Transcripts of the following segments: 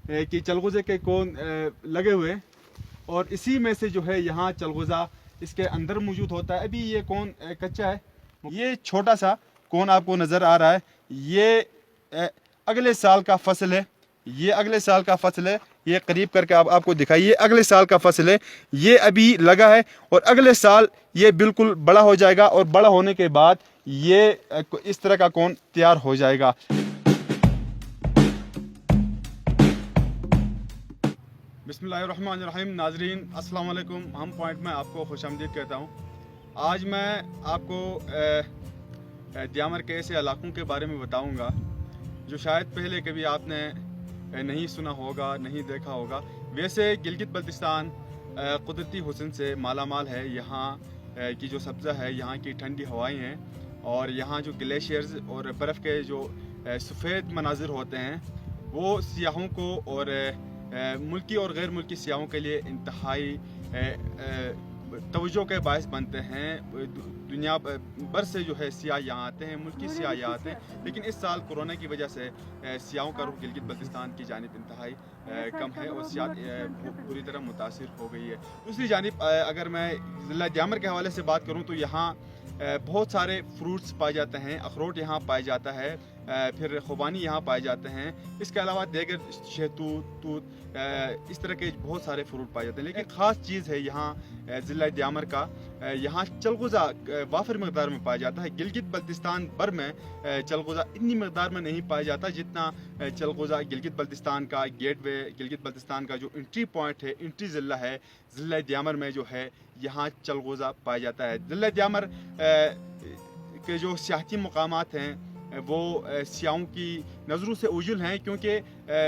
कि चलगुज़े के कोन लगे हुए, और इसी में से जो है यहाँ चलगुज़ा इसके अंदर मौजूद होता है। अभी ये कोन कच्चा है। ये छोटा सा कोन आपको नज़र आ रहा है, ये अगले साल का फसल है। ये अगले साल का फसल है। ये करीब करके आपको दिखाइए, अगले साल का फसल है। ये अभी लगा है और अगले साल ये बिल्कुल बड़ा हो जाएगा, और बड़ा होने के बाद ये इस तरह का कोन तैयार हो जाएगा। बिस्मिल्लाहिर्रहमानिर्रहीम। नाजरीन अस्सलाम वालेकुम। हम पॉइंट में आपको खुशामदीद कहता हूँ। आज मैं आपको द्यामर के ऐसे इलाकों के बारे में बताऊँगा जो शायद पहले कभी आपने नहीं सुना होगा, नहीं देखा होगा। वैसे गिलगित बल्तिस्तान कुदरती हुस्न से माला माल है। यहाँ की जो सब्ज़ा है, यहाँ की ठंडी हवाएं हैं, और यहाँ जो ग्लेशियर्स और बर्फ़ के जो सफ़ेद मनाजिर होते हैं वो सियाहों को और मुल्की और गैर मुल्की सियाहों के लिए इंतहाई तवज्जो के बायस बनते हैं। दुनिया भर से जो है सियाह यहाँ आते हैं, मुल्की सियाह यहाँ आते हैं। लेकिन इस साल कोरोना की वजह से सियाहों का रुख गिलगित बल्तिस्तान की जानिब इंतहाई कम है और सियाह पूरी तरह मुतासिर हो गई है। दूसरी जानिब अगर मैं ज़िला द्यामर के हवाले से बात करूँ तो यहाँ बहुत सारे फ्रूट्स पाए जाते हैं। अखरोट यहाँ पाया जाता है, फिर खुबानी यहाँ पाए जाते हैं। इसके अलावा देगर शहतूत, तूत, इस तरह के बहुत सारे फ्रूट पाए जाते हैं। लेकिन ख़ास चीज़ है यहाँ ज़िला द्यामर का, यहाँ चलगुज़ा वाफिर मकदार में पाया जाता है। गिलगित बल्तिस्तान भर में चलगुज़ा इतनी मकदार में नहीं पाया जाता जितना चलगुज़ा गिलगित बल्तिस्तान का गेटवे, गिलगित बल्तिस्तान का जो एंट्री पॉइंट है, एंट्री ज़िला है, ज़िला द्यामर में जो है यहाँ चलगुज़ा पाया जाता है। ज़िला द्यामर के जो सियाहती मकामात हैं वो सियाहों की नज़रों से उजल हैं, क्योंकि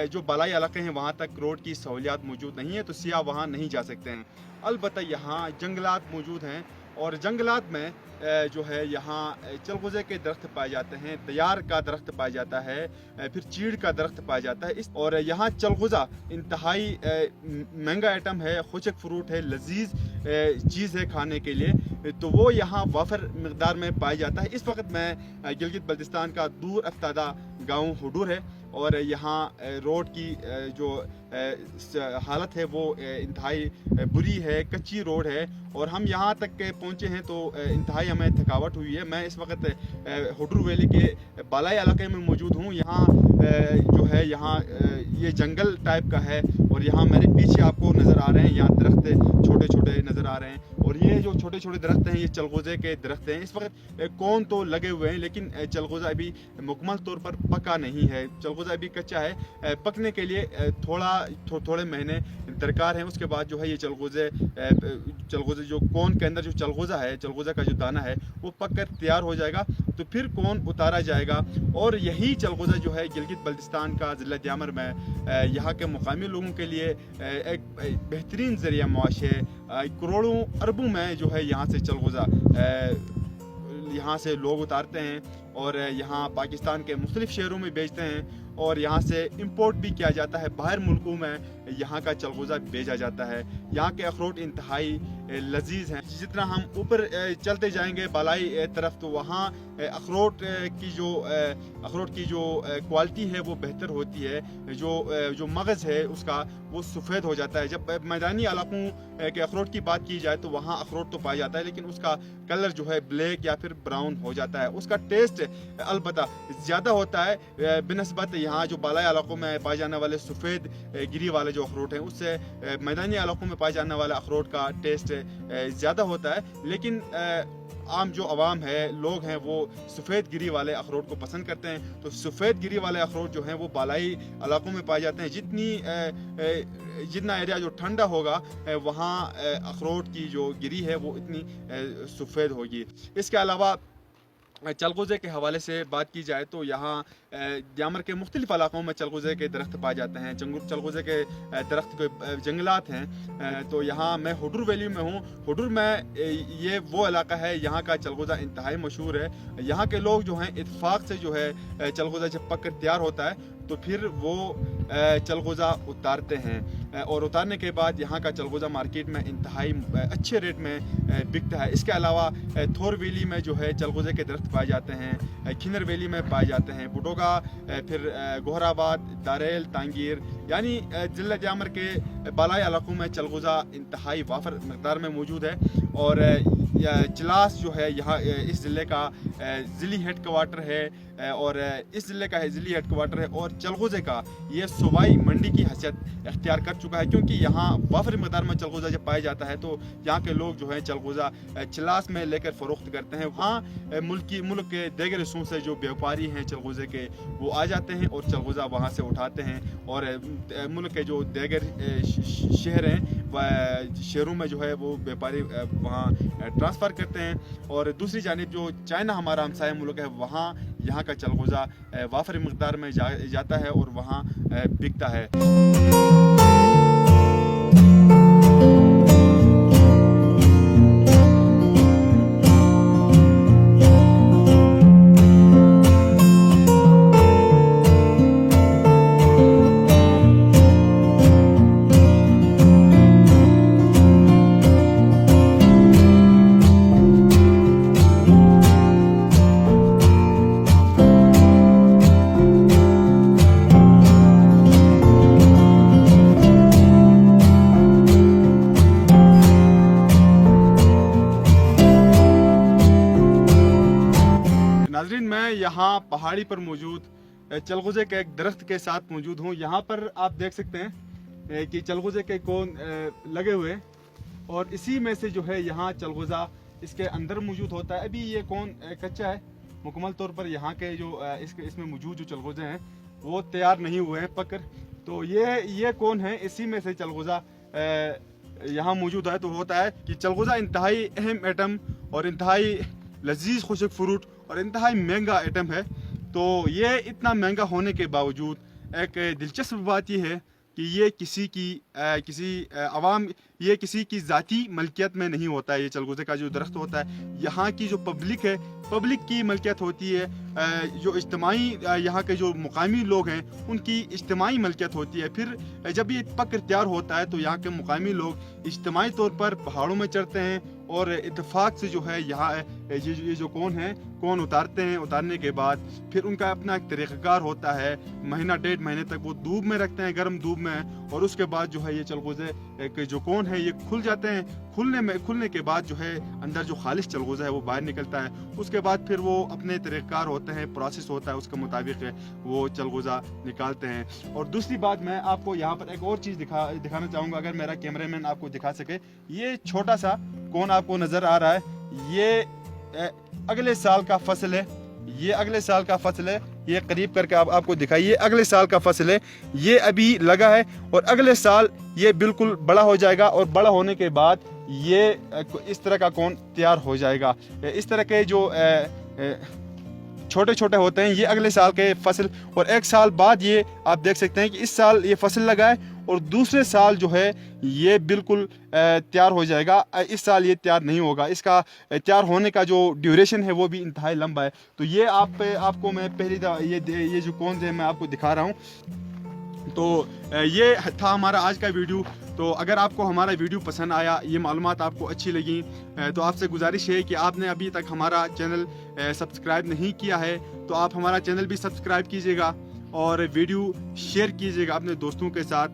जो बालाई इलाके हैं वहाँ तक रोड की सहूलियात मौजूद नहीं है, तो सियाह वहाँ नहीं जा सकते हैं। अलबत्ता यहाँ जंगलात मौजूद हैं, और जंगलात में जो है यहाँ चलगुज़े के दरख्त पाए जाते हैं, तैयार का दरख्त पाया जाता है, फिर चीड़ का दरख्त पाया जाता है। और यहाँ चलगुज़ा इंतहाई महंगा आइटम है, खुशक फ्रूट है, लजीज चीज़ है खाने के लिए, तो वो यहाँ वाफिर मकदार में पाया जाता है। इस वक्त मैं गिलगित बल्तिस्तान का दूर अफ्तादा गाँव हुडूर है, और यहाँ रोड की जो हालत है वो इंतहाई बुरी है, कच्ची रोड है, और हम यहाँ तक पहुँचे हैं तो इंतहाई हमें थकावट हुई है। मैं इस वक्त हुडूर वैली के बालाई इलाके में मौजूद हूँ। यहाँ जो है यहाँ ये जंगल टाइप का है, और यहाँ मेरे पीछे आपको नज़र आ रहे हैं यहाँ दरख्त छोटे छोटे नज़र आ रहे हैं, और ये जो छोटे छोटे दरख्त हैं ये चलगुज़े के दरख्त हैं। इस वक्त कौन तो लगे हुए हैं, लेकिन चलगुज़ा अभी मुकम्मल तौर पर पका नहीं है। चलगुज़ा अभी कच्चा है। पकने के लिए थोड़े महीने दरकार हैं। उसके बाद जो है ये चलगुज़े जो कोन के अंदर जो चलगुज़ा है, चलगुज़ा का जो दाना है वो पक कर तैयार हो जाएगा, तो फिर कोन उतारा जाएगा। और यही चलगुज़ा जो है गिलगित बल्तिस्तान का ज़िला द्यामर में यहाँ के मुकामी लोगों के लिए एक बेहतरीन ज़रिया मुआश है। करोड़ों अरबों में जो है यहाँ से चलगुज़ा यहाँ से लोग उतारते हैं, और यहाँ पाकिस्तान के मुख्तलिफ शहरों में बेचते हैं, और यहाँ से इंपोर्ट भी किया जाता है। बाहर मुल्कों में यहाँ का चलगुज़ा भेजा जाता है। यहाँ के अखरोट इंतहाई लजीज हैं। जितना हम ऊपर चलते जाएंगे बालाई तरफ, तो वहाँ अखरोट की जो क्वालिटी है वो बेहतर होती है। जो मगज़ है उसका वो सफ़ेद हो जाता है। जब मैदानी इलाकों के अखरोट की बात की जाए तो वहाँ अखरोट तो पाया जाता है, लेकिन उसका कलर जो है ब्लैक या फिर ब्राउन हो जाता है। उसका टेस्ट अलबत्ता ज़्यादा होता है बिनस्बत यहाँ जो बालाई इलाकों में पाए जाने वाले सफ़ेद गिरी वाले जो अखरोट हैं, उससे मैदानी इलाकों में पाए जाने वाले अखरोट का टेस्ट ज़्यादा होता है। लेकिन आम जो आवाम है, लोग हैं, वो सफ़ेद गिरी वाले अखरोट को पसंद करते हैं। तो सफ़ेद गिरी वाले अखरोट जो हैं वो बालाई इलाकों में पाए जाते हैं। जितना एरिया जो ठंडा होगा वहाँ अखरोट की जो गिरी है वो इतनी सफ़ेद होगी। इसके अलावा चलगुज़े के हवाले से बात की जाए तो यहाँ द्यामर के मुख्तलिफ इलाकों में चलगुज़े के दरख्त पाए जाते हैं। चलगुज़े के दरख्त के जंगलात हैं। तो यहाँ मैं हुडूर वैली में हूँ। हुडूर में ये वो इलाका है, यहाँ का चलगुज़ा इंतहाई मशहूर है। यहाँ के लोग जो हैं इत्तेफाक से जो है चलगुज़ा जब पक कर तैयार होता है तो फिर वो चलगुज़ा उतारते हैं, और उतारने के बाद यहाँ का चलगुज़ा मार्केट में इंतहाई अच्छे रेट में बिकता है। इसके अलावा थोर वैली में जो है चलगुज़े के दरख्त पाए जाते हैं, खिनर वैली में पाए जाते हैं, बुडोगा, फिर गोहराबाद, दारेल, तांगीर, यानी ज़िला दियामर के बालाई इलाकों में चलगुज़ा इंतहाई वाफर मकदार में मौजूद है। और चिलास जो है यहाँ इस ज़िले का ज़िली हेड क्वार्टर है और इस ज़िले का ज़िली हेड क्वार्टर है। और चलगुज़े का ये सूबाई मंडी की हैसियत इख्तियार कर चुका है, क्योंकि यहाँ वाफर मकदार में चलगुज़ा जब पाया जाता है तो यहाँ के लोग जो है चलगुज़ा चिलास में लेकर फ़रोख्त करते हैं। वहाँ मुल्क के दीगर हिस्सों से जो व्यापारी हैं चलगुज़े के वो आ जाते हैं और चलगुज़ा वहाँ से उठाते हैं और मुल्क के जो दीगर शहर हैं शहरों में जो है वो व्यापारी वहाँ ट्रांसफ़र करते हैं। और दूसरी जानिब जो चाइना हमारा हमसाया मुल्क है वहाँ यहाँ का चलगुज़ा वाफर मकदार में जाता है और वहाँ बिकता है। नाज़रीन, मैं यहाँ पहाड़ी पर मौजूद चलगुज़े के एक दरख्त के साथ मौजूद हूँ। यहाँ पर आप देख सकते हैं कि चलगुज़े के कोन लगे हुए हैं और इसी में से जो है यहाँ चलगुज़ा इसके अंदर मौजूद होता है। अभी ये कोन कच्चा है, मुकम्मल तौर पर यहाँ के जो इसमें मौजूद जो चलगुज़े हैं वो तैयार नहीं हुए हैं पककर। तो ये कोन है, इसी में से चलगुज़ा यहाँ मौजूद है। तो होता है कि चलगुज़ा इंतहाई अहम आइटम और इंतहाई लजीज खुशक फ्रूट और इंतहाई महंगा आइटम है। तो ये इतना महंगा होने के बावजूद एक दिलचस्प बात यह है कि ये किसी की ज़ाती मलकियत में नहीं होता है। ये चलगुज़े का जो दरख्त होता है यहाँ की जो पब्लिक है, पब्लिक की मलकियत होती है। जो इज्तिमाई यहाँ के जो मुकामी लोग हैं उनकी इज्तिमाई मलकियत होती है। फिर जब ये पक तैयार होता है तो यहाँ के मुकामी लोग इज्तिमाई तौर पर पहाड़ों में चढ़ते हैं और इत्तेफाक से जो है यहाँ ये जो कोन उतारते हैं। उतारने के बाद फिर उनका अपना एक तरीक़ाकार होता है, महीना 1.5 महीने तक वो धूप में रखते हैं, गर्म धूप में। और उसके बाद जो है ये चलगुज़े के जो कोन है ये खुल जाते हैं। खुलने के बाद जो है अंदर जो खालिश चलगुज़ा है वो बाहर निकलता है। उसके बाद फिर वो अपने तरीक़ाकार होते हैं, प्रोसेस होता है, उसके मुताबिक वो चलगुज़ा निकालते हैं। और दूसरी बात मैं आपको यहाँ पर एक और चीज़ दिखाना चाहूँगा, अगर मेरा कैमरामैन आपको दिखा सके। ये छोटा सा कोन आपको नज़र आ रहा है, ये अगले साल का फसल है। ये अगले साल का फसल है, ये करीब करके आपको दिखाइए। अगले साल का फसल है, ये अभी लगा है और अगले साल ये बिल्कुल बड़ा हो जाएगा और बड़ा होने के बाद ये इस तरह का कोन तैयार हो जाएगा। इस तरह के जो छोटे छोटे होते हैं ये अगले साल के फसल। और एक साल बाद ये आप देख सकते हैं कि इस साल ये फसल लगा है और दूसरे साल जो है ये बिल्कुल तैयार हो जाएगा। इस साल ये तैयार नहीं होगा, इसका तैयार होने का जो ड्यूरेशन है वो भी इंतहाई लंबा है। तो ये आपको मैं पहली ये जो कोन है मैं आपको दिखा रहा हूँ। तो ये था हमारा आज का वीडियो। तो अगर आपको हमारा वीडियो पसंद आया, ये मालूमात आपको अच्छी लगी, तो आपसे गुजारिश है कि आपने अभी तक हमारा चैनल सब्सक्राइब नहीं किया है तो आप हमारा चैनल भी सब्सक्राइब कीजिएगा और वीडियो शेयर कीजिएगा अपने दोस्तों के साथ।